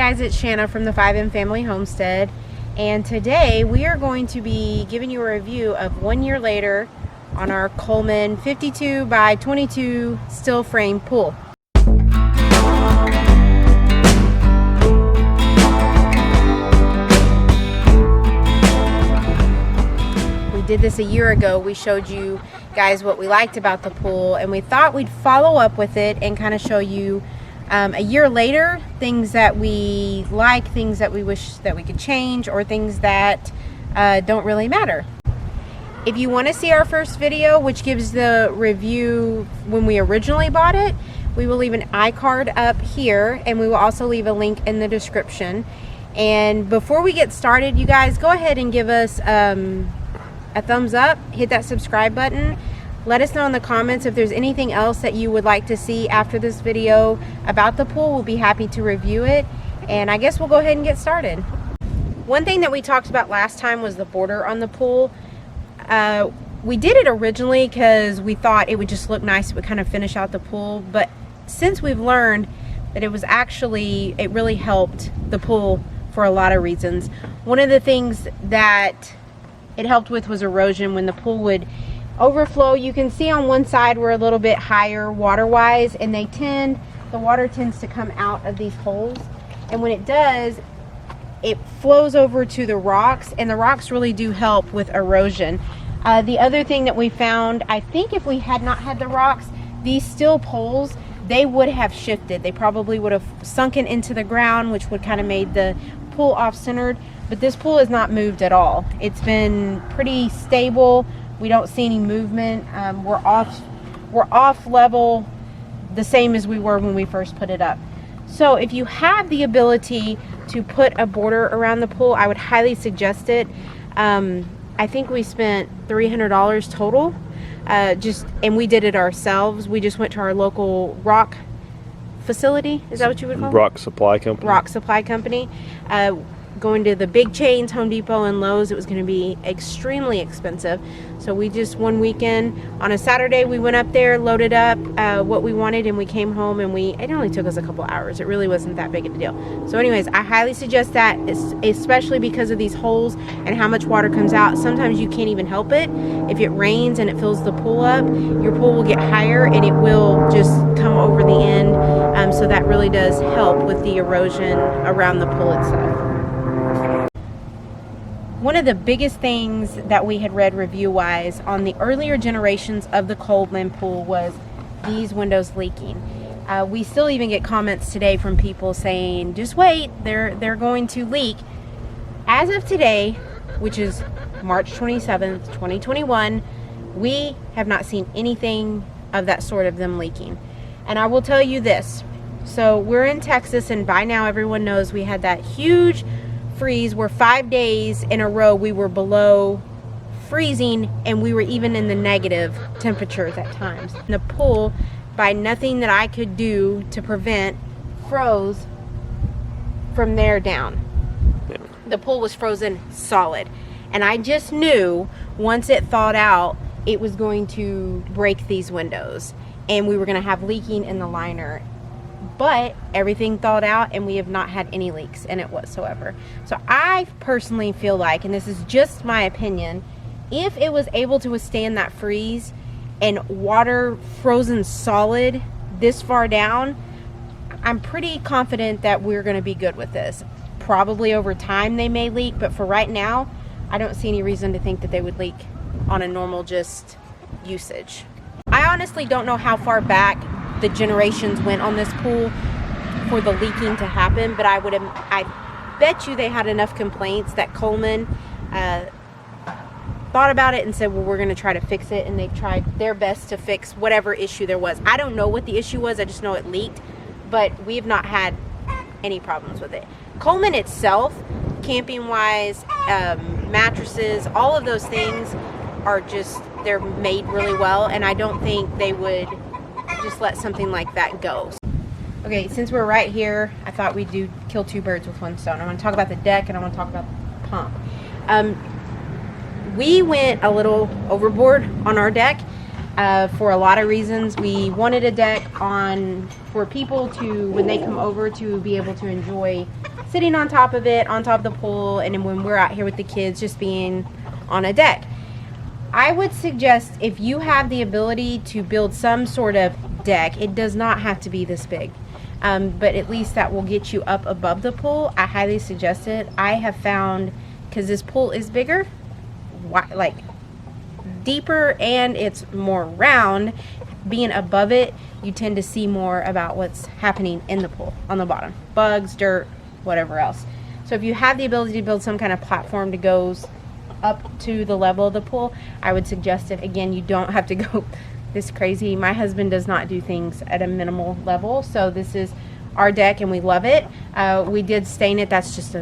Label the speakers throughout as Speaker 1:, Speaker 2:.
Speaker 1: guys, it's Shanna from the 5M Family Homestead, and today we are going to be giving you a review of 1 year later on our Coleman 52 by 22 steel frame pool. We did this a year ago. We showed you guys what we liked about the pool, and we thought we'd follow up with it and kind of show you a year later, things that we like, things that we wish that we could change, or things that don't really matter. If you want to see our first video, which gives the review when we originally bought it, we will leave an iCard up here, and we will also leave a link in the description. And before we get started, you guys, go ahead and give us a thumbs up, hit that subscribe button. Let us know in the comments if there's anything else that you would like to see after this video about the pool. We'll be happy to review it. And I guess we'll go ahead and get started. One thing that we talked about last time was the border on the pool. We did it originally because we thought it would just look nice. It would kind of finish out the pool. But since we've learned that it really helped the pool for a lot of reasons. One of the things that it helped with was erosion. When the pool would overflow, you can see on one side we're a little bit higher water wise, and the water tends to come out of these holes, and when it does, it flows over to the rocks, and the rocks really do help with erosion. The other thing that we found, I think if we had not had the rocks, these steel poles, they would have shifted. They probably would have sunken into the ground, which would kind of made the pool off-centered, but this pool has not moved at all. It's been pretty stable. We don't see any movement. We're off level, the same as we were when we first put it up. So if you have the ability to put a border around the pool, I would highly suggest it. I think we spent $300 total, and we did it ourselves. We just went to our local rock facility. Is that what you would call it?
Speaker 2: Rock supply company.
Speaker 1: Rock supply company. Going to the big chains, Home Depot and Lowe's, it was going to be extremely expensive. So we just, one weekend on a Saturday, we went up there, loaded up what we wanted, and we came home, and it only took us a couple hours. It really wasn't that big of a deal. So anyways, I highly suggest that, especially because of these holes and how much water comes out. Sometimes you can't even help it. If it rains and it fills the pool up, your pool will get higher and it will just come over the end. So that really does help with the erosion around the pool itself. One of the biggest things that we had read review-wise on the earlier generations of the Coleman pool was these windows leaking. We still even get comments today from people saying, just wait, they're going to leak. As of today, which is March 27th, 2021, we have not seen anything of that sort of them leaking. And I will tell you this. So we're in Texas, and by now everyone knows we had that huge freeze where 5 days in a row we were below freezing, and we were even in the negative temperatures at times. The pool, by nothing that I could do to prevent, froze from there down. Yeah. The pool was frozen solid, and I just knew once it thawed out it was going to break these windows and we were going to have leaking in the liner. But everything thawed out, and we have not had any leaks in it whatsoever. So I personally feel like, and this is just my opinion, if it was able to withstand that freeze and water frozen solid this far down, I'm pretty confident that we're going to be good with this. Probably over time they may leak, but for right now, I don't see any reason to think that they would leak on a normal just usage. I honestly don't know how far back the generations went on this pool for the leaking to happen, but I bet you they had enough complaints that Coleman thought about it and said, well, we're going to try to fix it, and they tried their best to fix whatever issue there was. I don't know what the issue was, I just know it leaked, but we have not had any problems with it. Coleman itself, camping wise, mattresses, all of those things are just, they're made really well, and I don't think they would just let something like that go. Okay, since we're right here, I thought we'd kill two birds with one stone. I want to talk about the deck, and I want to talk about the pump. We went a little overboard on our deck for a lot of reasons. We wanted a deck for people to, when they come over, to be able to enjoy sitting on top of it, on top of the pool, and then when we're out here with the kids, just being on a deck. I would suggest, if you have the ability to build some sort of deck, it does not have to be this big, but at least that will get you up above the pool. I highly suggest it. I have found, because this pool is bigger, like deeper, and it's more round, being above it, you tend to see more about what's happening in the pool on the bottom, bugs, dirt, whatever else. So if you have the ability to build some kind of platform that goes up to the level of the pool, I would suggest it. Again, you don't have to go this crazy. My husband does not do things at a minimal level, so this is our deck and we love it. We did stain it. That's just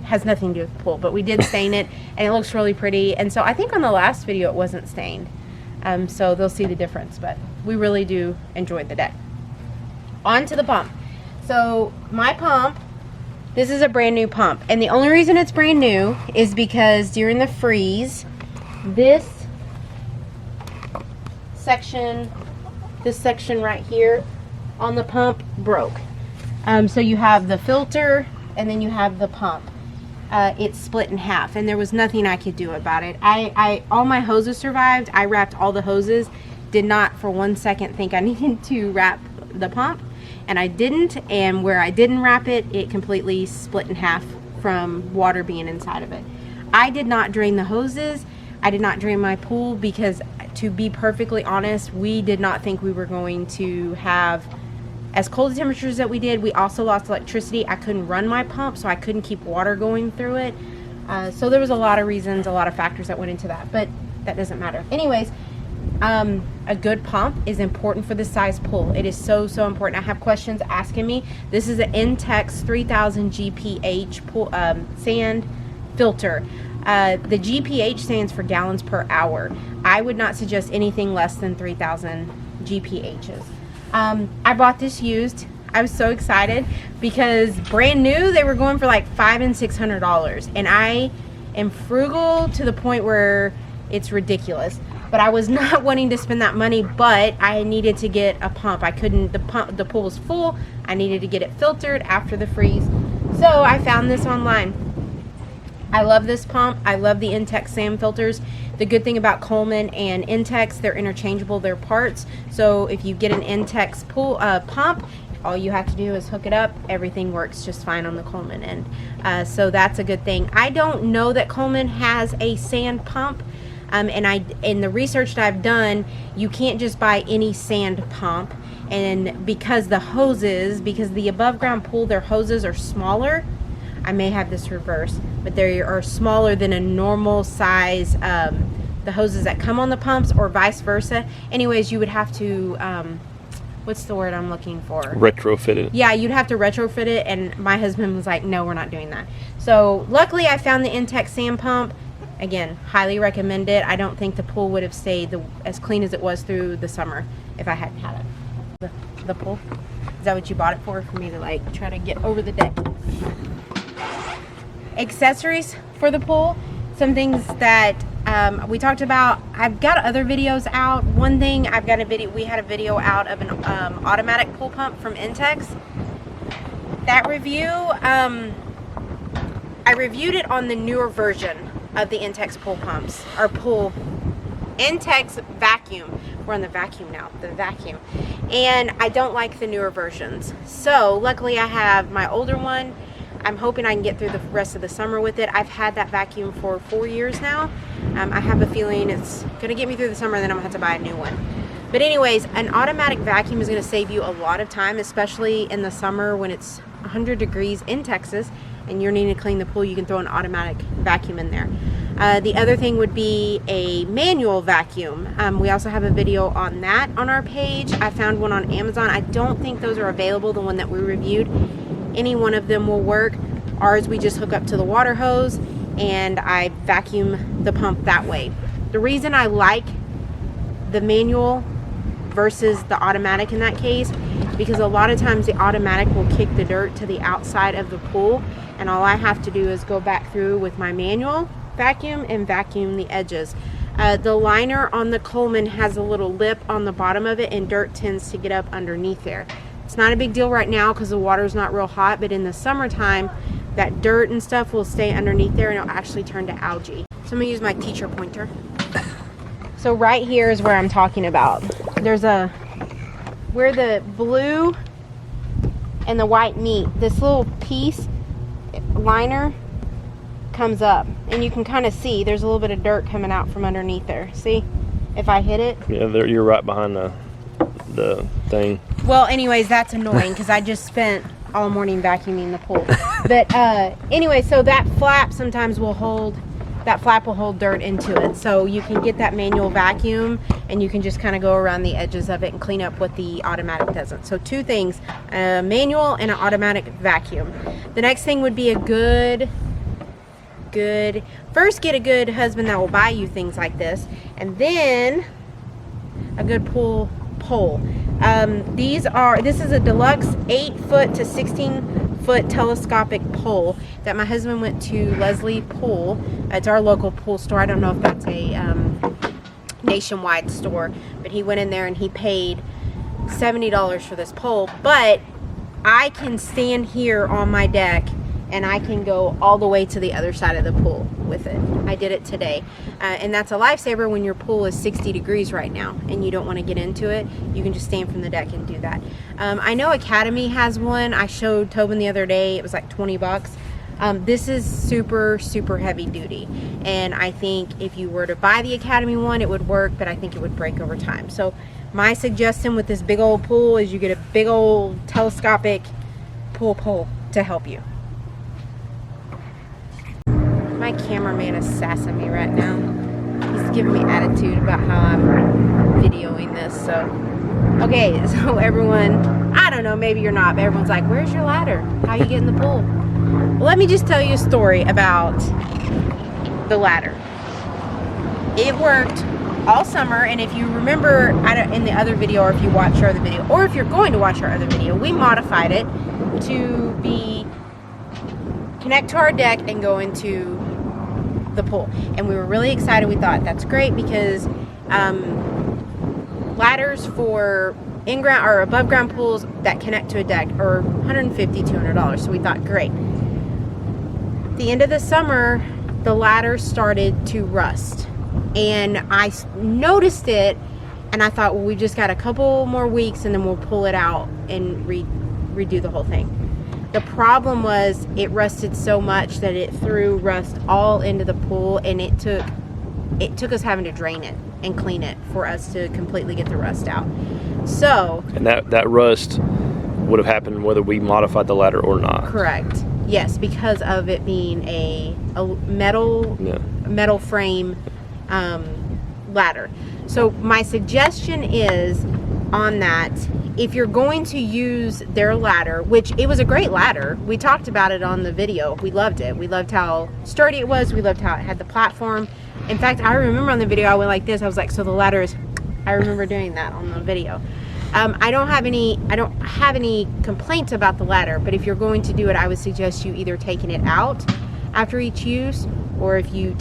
Speaker 1: has nothing to do with the pool, but we did stain it and it looks really pretty. And so I think on the last video it wasn't stained, so they'll see the difference, but we really do enjoy the deck. On to the pump. So my pump, this is a brand new pump, and the only reason it's brand new is because during the freeze, this section right here on the pump broke. So you have the filter and then you have the pump. It's split in half, and there was nothing I could do about it. All my hoses survived. I wrapped all the hoses. Did not for 1 second think I needed to wrap the pump, and I didn't. And where I didn't wrap it, it completely split in half from water being inside of it. I did not drain the hoses. I did not drain my pool because, to be perfectly honest, we did not think we were going to have as cold the temperatures that we did. We also lost electricity. I couldn't run my pump, so I couldn't keep water going through it. So there was a lot of reasons, a lot of factors that went into that, but that doesn't matter. Anyways, a good pump is important for this size pool. It is so important. I have questions asking me. This is an Intex 3000 GPH pool, sand filter. The GPH stands for gallons per hour. I would not suggest anything less than 3000 GPHs. I bought this used. I was so excited because brand new, they were going for like $500 and $600, and I am frugal to the point where it's ridiculous. But I was not wanting to spend that money, but I needed to get a pump. I couldn't, the pool was full. I needed to get it filtered after the freeze. So I found this online. I love this pump. I love the Intex sand filters. The good thing about Coleman and Intex, they're interchangeable, they're parts. So if you get an Intex pool pump, all you have to do is hook it up. Everything works just fine on the Coleman end. So that's a good thing. I don't know that Coleman has a sand pump. And in the research that I've done, you can't just buy any sand pump. And because the above ground pool, their hoses are smaller. I may have this reversed, but they are smaller than a normal size, the hoses that come on the pumps, or vice versa. Anyways, you would have to, what's the word I'm looking for?
Speaker 2: Retrofit it.
Speaker 1: Yeah, you'd have to retrofit it, and my husband was like, no, we're not doing that. So luckily I found the Intex sand pump. Again, highly recommend it. I don't think the pool would have stayed as clean as it was through the summer if I hadn't had it. The pool? Is that what you bought it for me to like try to get over the deck? Accessories for the pool, some things that we talked about. I've got other videos out. One thing, we had a video out of an automatic pool pump from Intex. That review, I reviewed it on the newer version of the Intex pool pumps, or Intex vacuum. We're on the vacuum now, the vacuum. And I don't like the newer versions. So luckily I have my older one. I'm hoping I can get through the rest of the summer with it. I've had that vacuum for 4 years now. I have a feeling it's going to get me through the summer, and then I'm going to have to buy a new one. But anyways, an automatic vacuum is going to save you a lot of time, especially in the summer when it's 100 degrees in Texas and you're needing to clean the pool. You can throw an automatic vacuum in there. The other thing would be a manual vacuum. We also have a video on that on our page. I found one on Amazon. I don't think those are available, the one that we reviewed. Any one of them will work. Ours, we just hook up to the water hose and I vacuum the pump that way. The reason I like the manual versus the automatic in that case, because a lot of times the automatic will kick the dirt to the outside of the pool, and all I have to do is go back through with my manual vacuum and vacuum the edges. The liner on the Coleman has a little lip on the bottom of it, and dirt tends to get up underneath there. It's not a big deal right now because the water's not real hot, but in the summertime, that dirt and stuff will stay underneath there and it'll actually turn to algae. So I'm gonna use my teacher pointer. So right here is where I'm talking about. There's where the blue and the white meet, this little piece, liner, comes up. And you can kind of see there's a little bit of dirt coming out from underneath there. See? If I hit it.
Speaker 2: Yeah, you're right behind the thing.
Speaker 1: Well, anyways, that's annoying because I just spent all morning vacuuming the pool. But anyway, so that flap sometimes will hold, that flap will hold dirt into it. So you can get that manual vacuum and you can just kind of go around the edges of it and clean up what the automatic doesn't. So two things, a manual and an automatic vacuum. The next thing would be a good, first get a good husband that will buy you things like this, and then a good pool pole. This is a deluxe 8-foot to 16-foot telescopic pole that my husband went to Leslie Pool. It's our local pool store. I don't know if that's a nationwide store, but he went in there and he paid $70 for this pole. But I can stand here on my deck and I can go all the way to the other side of the pool with it. I did it today. And that's a lifesaver when your pool is 60 degrees right now and you don't want to get into it. You can just stand from the deck and do that. I know Academy has one. I showed Tobin the other day. It was like 20 bucks. This is super, super heavy duty. And I think if you were to buy the Academy one, it would work, but I think it would break over time. So my suggestion with this big old pool is you get a big old telescopic pool pole to help you. My cameraman is sassing me right now. He's giving me attitude about how I'm videoing this. So, okay, so everyone, I don't know, maybe you're not, but everyone's like, where's your ladder? How you get in the pool? Well, let me just tell you a story about the ladder. It worked all summer, and if you remember in the other video, or if you watched our other video, or if you're going to watch our other video, we modified it to connect to our deck and go into the pool. And we were really excited. We thought that's great because ladders for in-ground or above ground pools that connect to a deck are $150, $200. So we thought, great. At the end of the summer, the ladder started to rust. And I noticed it and I thought, well, we just got a couple more weeks and then we'll pull it out and redo the whole thing. The problem was it rusted so much that it threw rust all into the pool, and it took us having to drain it and clean it for us to completely get the rust out. So, and
Speaker 2: that rust would have happened whether we modified the ladder or not.
Speaker 1: Correct. Yes, because of it being a metal frame ladder. So my suggestion is on that, if you're going to use their ladder, which it was a great ladder, we talked about it on the video, we loved it, we loved how sturdy it was, we loved how it had the platform. In fact, I remember on the video I went like this, I was like, so the ladder is, I remember doing that on the video. I don't have any complaints about the ladder, but if you're going to do it, I would suggest you either taking it out after each use, or if you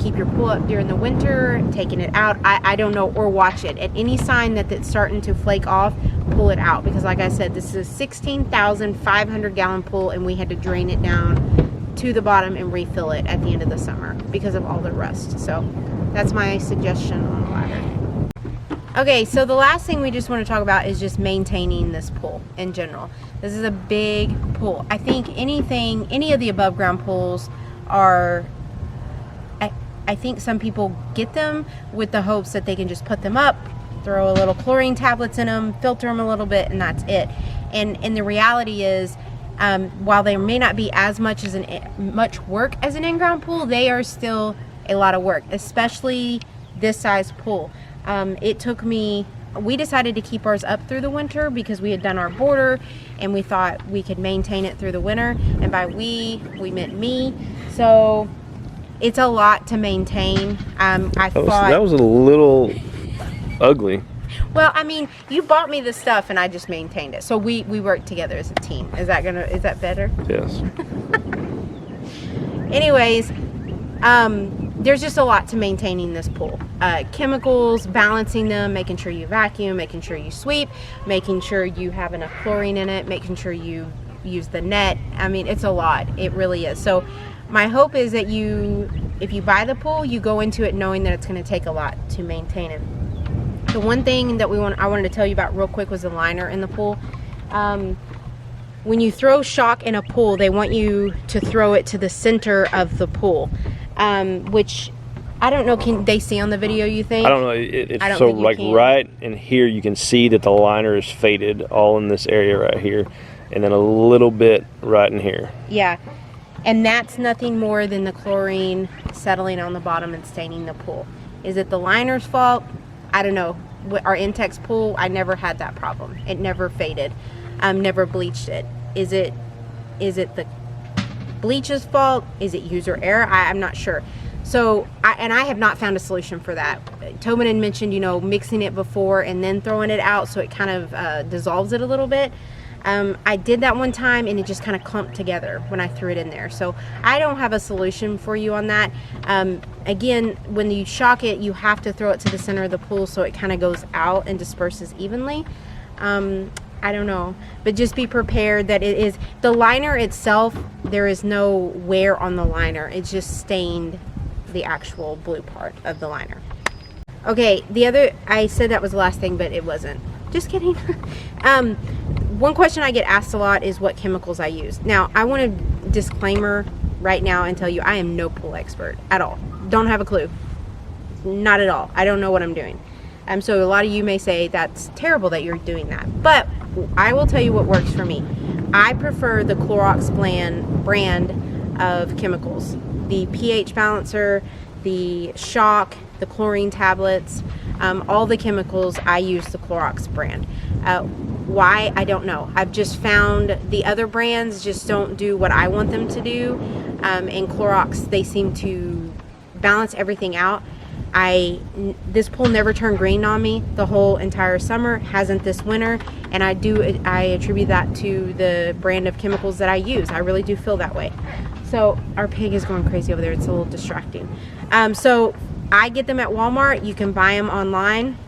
Speaker 1: keep your pool up during the winter, taking it out, I don't know, or watch it. At any sign that it's starting to flake off, pull it out, because like I said, this is a 16,500 gallon pool and we had to drain it down to the bottom and refill it at the end of the summer because of all the rust. So that's my suggestion on the ladder. Okay, so the last thing we just want to talk about is just maintaining this pool in general. This is a big pool. I think any of the above ground pools are, I think some people get them with the hopes that they can just put them up, throw a little chlorine tablets in them, filter them a little bit, and that's it. And the reality is, while there may not be as much work as an in-ground pool, they are still a lot of work, especially this size pool. We decided to keep ours up through the winter because we had done our border and we thought we could maintain it through the winter. And by we meant me. So it's a lot to maintain. That was a little ugly. Well, I mean, you bought me the stuff and I just maintained it. So we worked together as a team. Is that better?
Speaker 2: Yes.
Speaker 1: Anyways, there's just a lot to maintaining this pool. Chemicals, balancing them, making sure you vacuum, making sure you sweep, making sure you have enough chlorine in it, making sure you use the net. I mean, it's a lot. It really is. So my hope is that if you buy the pool, you go into it knowing that it's going to take a lot to maintain it. The one thing that I wanted to tell you about real quick was the liner in the pool. When you throw shock in a pool, they want you to throw it to the center of the pool, which I don't know, can they see on the video, you think?
Speaker 2: I don't know. It's so like right in here, you can see that the liner is faded all in this area right here, and then a little bit right in here.
Speaker 1: Yeah, and that's nothing more than the chlorine settling on the bottom and staining the pool. Is it the liner's fault? I don't know. Our Intex pool, I never had that problem. It never faded. Never bleached it. Is it the bleach's fault? Is it user error? I'm not sure. So, I have not found a solution for that. Tobin had mentioned, you know, mixing it before and then throwing it out so it kind of dissolves it a little bit. I did that one time and it just kind of clumped together when I threw it in there. So I don't have a solution for you on that. Again, when you shock it, you have to throw it to the center of the pool so it kind of goes out and disperses evenly. I don't know, but just be prepared that it is the liner itself. There is no wear on the liner. It's just stained the actual blue part of the liner. Okay, I said that was the last thing, but it wasn't. Just kidding. One question I get asked a lot is what chemicals I use. Now, I want to disclaimer right now and tell you I am no pool expert at all. Don't have a clue. Not at all. I don't know what I'm doing. So a lot of you may say that's terrible that you're doing that. But I will tell you what works for me. I prefer the Clorox brand of chemicals. The pH balancer, the shock, the chlorine tablets, all the chemicals, I use the Clorox brand. Why? I don't know. I've just found the other brands just don't do what I want them to do. And Clorox, they seem to balance everything out. This pool never turned green on me the whole entire summer, hasn't this winter, and I attribute that to the brand of chemicals that I use. I really do feel that way. So our pig is going crazy over there. It's a little distracting. So I get them at Walmart. You can buy them online.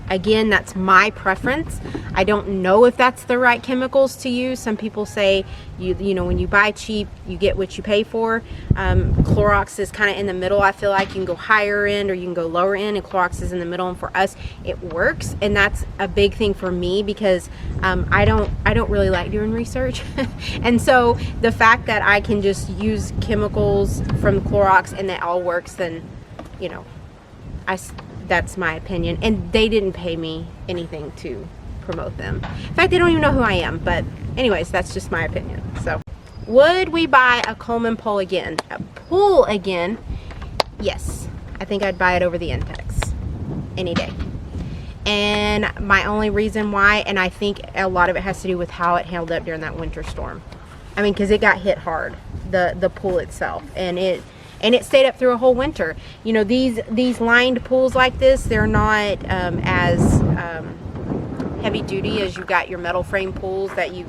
Speaker 1: Again, that's my preference. I don't know if that's the right chemicals to use. Some people say, you know, when you buy cheap, you get what you pay for. Clorox is kind of in the middle. I feel like you can go higher end or you can go lower end, and Clorox is in the middle. And for us, it works, and that's a big thing for me because I don't really like doing research, and so the fact that I can just use chemicals from Clorox and that all works, then you know, that's my opinion. And they didn't pay me anything to promote them. In fact, they don't even know who I am. But anyways, that's just my opinion. So, would we buy a Coleman pool again? Yes. I think I'd buy it over the Intex any day. And my only reason why, and I think a lot of it has to do with how it held up during that winter storm. I mean, because it got hit hard, the pool itself, and it stayed up through a whole winter. You know, these lined pools like this, they're not as heavy duty as you got your metal frame pools that you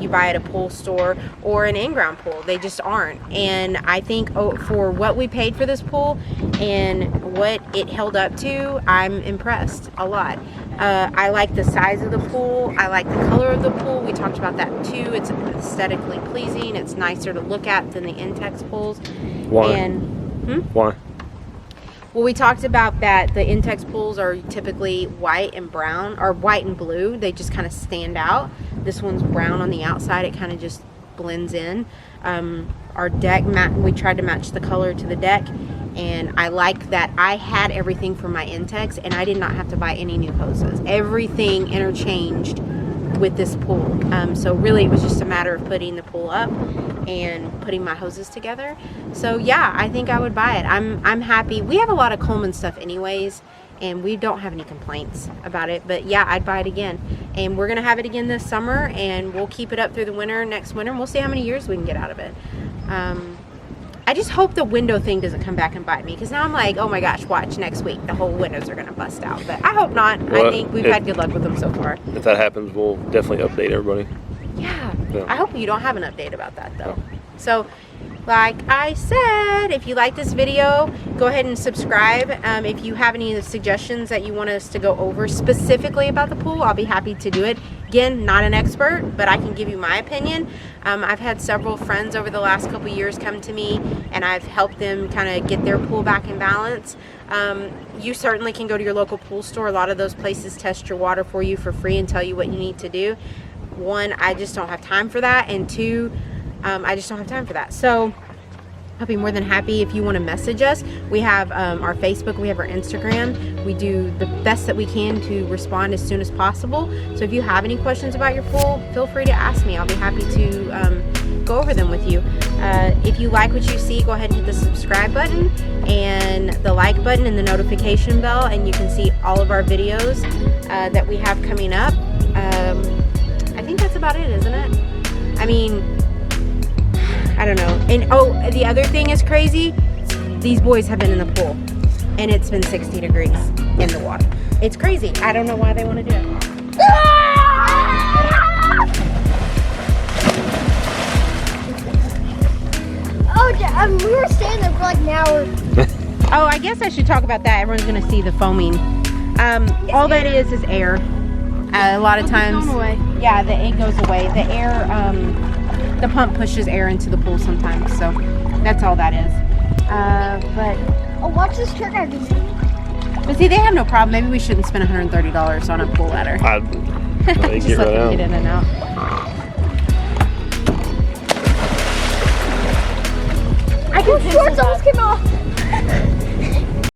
Speaker 1: buy at a pool store or an in-ground pool. They just aren't. And I think for what we paid for this pool and what it held up to, I'm impressed a lot. I like the size of the pool. I like the color of the pool. We talked about that too. It's aesthetically pleasing. It's nicer to look at than the Intex pools.
Speaker 2: Why? Why?
Speaker 1: Well, we talked about that the Intex pools are typically white and brown, or white and blue. They just kind of stand out. This one's brown on the outside. It kind of just blends in. Our deck, we tried to match the color to the deck, and I like that I had everything for my Intex, and I did not have to buy any new hoses. Everything interchanged with this pool. So really it was just a matter of putting the pool up and putting my hoses together. So yeah, I think I would buy it. I'm happy. We have a lot of Coleman stuff anyways, and we don't have any complaints about it. But yeah, I'd buy it again. And we're gonna have it again this summer, and we'll keep it up through the winter, next winter, and we'll see how many years we can get out of it. I just hope the window thing doesn't come back and bite me, because now I'm like, oh my gosh, watch next week, the whole windows are gonna bust out. But I hope not. Well, I think we've had good luck with them so far.
Speaker 2: If that happens, we'll definitely update everybody.
Speaker 1: Yeah. I hope you don't have an update about that though. So like I said, if you like this video, go ahead and subscribe. If you have any suggestions that you want us to go over specifically about the pool, I'll be happy to do it. Again, not an expert, but I can give you my opinion. I've had several friends over the last couple years come to me, and I've helped them kind of get their pool back in balance. You certainly can go to your local pool store. A lot of those places test your water for you for free and tell you what you need to do. One, I just don't have time for that, and two, I just don't have time for that. So I'll be more than happy if you want to message us. We have our Facebook, we have our Instagram. We do the best that we can to respond as soon as possible. So if you have any questions about your pool, feel free to ask me. I'll be happy to go over them with you. If you like what you see, go ahead and hit the subscribe button and the like button and the notification bell, and you can see all of our videos that we have coming up. I think that's about it, isn't it? I mean, I don't know. And oh, the other thing is crazy. These boys have been in the pool and it's been 60 degrees in the water. It's crazy. I don't know why they want to do it.
Speaker 3: Oh, we were standing there for like an hour.
Speaker 1: Oh, I guess I should talk about that. Everyone's going to see the foaming. All that is air. A lot of times, yeah, it goes away. The air, the pump pushes air into the pool sometimes, so that's all that is. But
Speaker 3: oh, watch this trick I can do.
Speaker 1: But see, they have no problem. Maybe we shouldn't spend $130 on a pool ladder. Just let them get in and out.
Speaker 3: I can shorts almost came off.